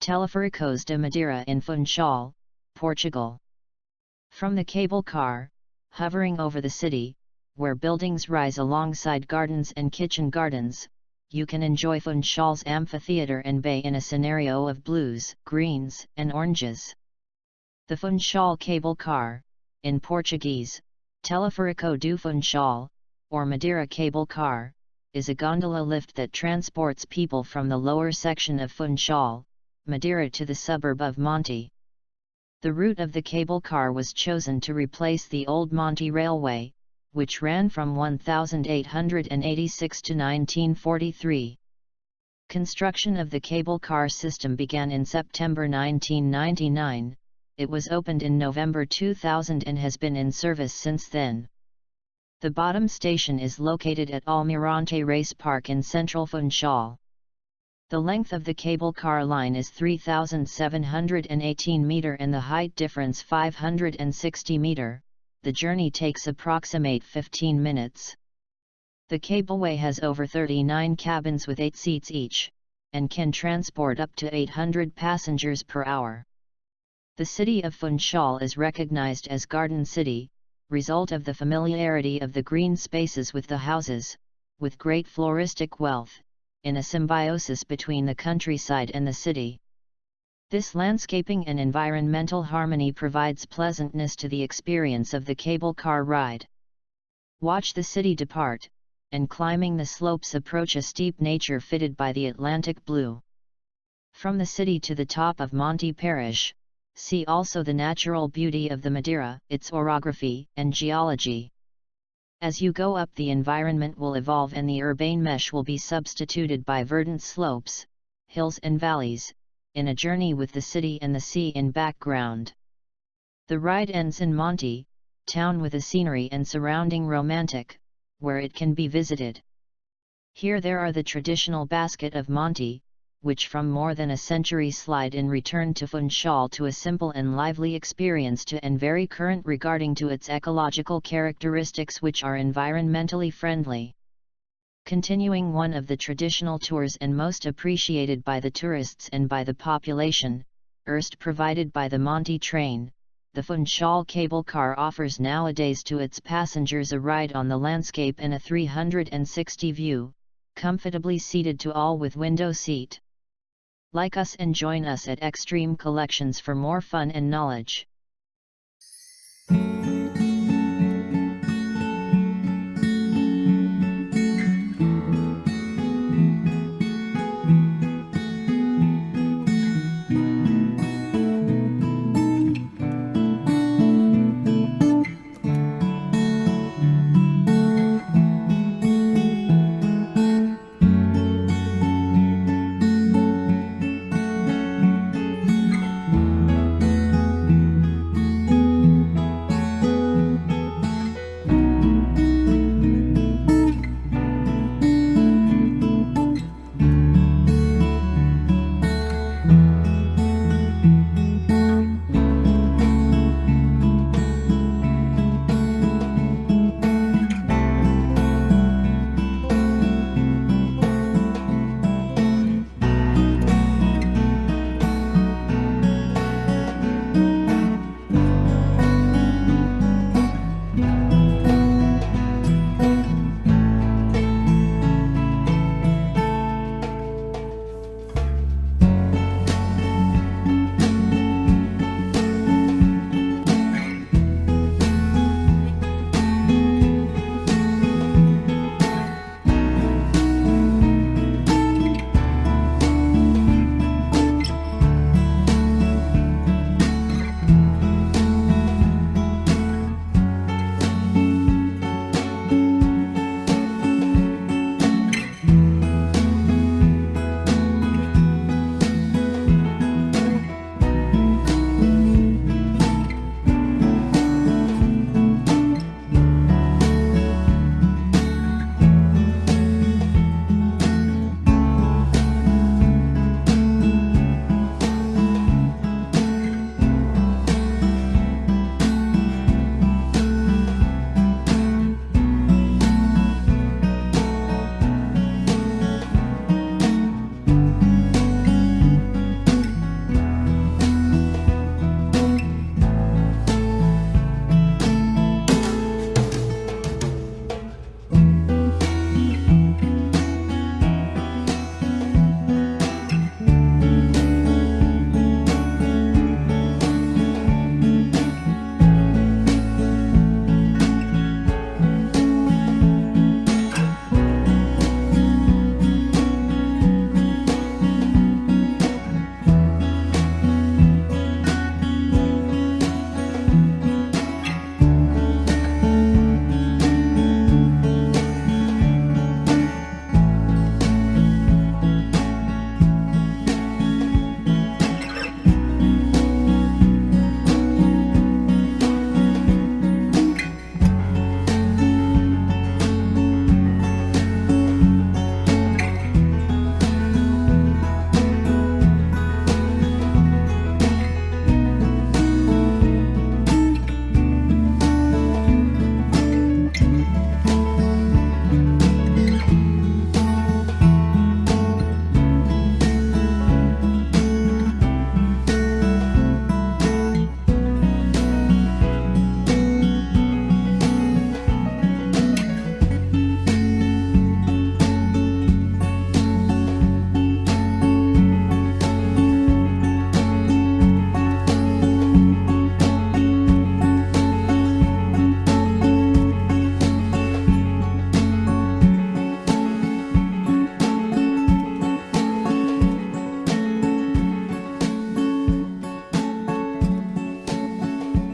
Telefericos da Madeira in Funchal, Portugal. From the cable car, hovering over the city, where buildings rise alongside gardens and kitchen gardens, you can enjoy Funchal's amphitheatre and bay in a scenario of blues, greens, and oranges. The Funchal Cable Car, in Portuguese, Teleférico do Funchal, or Madeira Cable Car, is a gondola lift that transports people from the lower section of Funchal, Madeira to the suburb of Monte. The route of the cable car was chosen to replace the old Monte Railway, which ran from 1886 to 1943. Construction of the cable car system began in September 1999, it was opened in November 2000 and has been in service since then. The bottom station is located at Almirante Reis Park in central Funchal. The length of the cable car line is 3,718 meter and the height difference 560 meter. The journey takes approximate 15 minutes. The cableway has over 39 cabins with 8 seats each, and can transport up to 800 passengers per hour. The city of Funchal is recognized as Garden City, result of the familiarity of the green spaces with the houses, with great floristic wealth, in a symbiosis between the countryside and the city. This landscaping and environmental harmony provides pleasantness to the experience of the cable car ride. Watch the city depart, and climbing the slopes approach a steep nature fitted by the Atlantic blue. From the city to the top of Monte Parish, see also the natural beauty of the Madeira, its orography and geology. As you go up, the environment will evolve and the urbane mesh will be substituted by verdant slopes, hills and valleys, in a journey with the city and the sea in background. The ride ends in Monte, town with a scenery and surrounding romantic, where it can be visited. Here there are the traditional basket of Monte, which from more than a century slide in return to Funchal to a simple and lively experience to and very current regarding to its ecological characteristics which are environmentally friendly. Continuing one of the traditional tours and most appreciated by the tourists and by the population, erst provided by the Monte train, the Funchal Cable Car offers nowadays to its passengers a ride on the landscape and a 360 view, comfortably seated to all with window seat. Like us and join us at Extreme Collections for more fun and knowledge.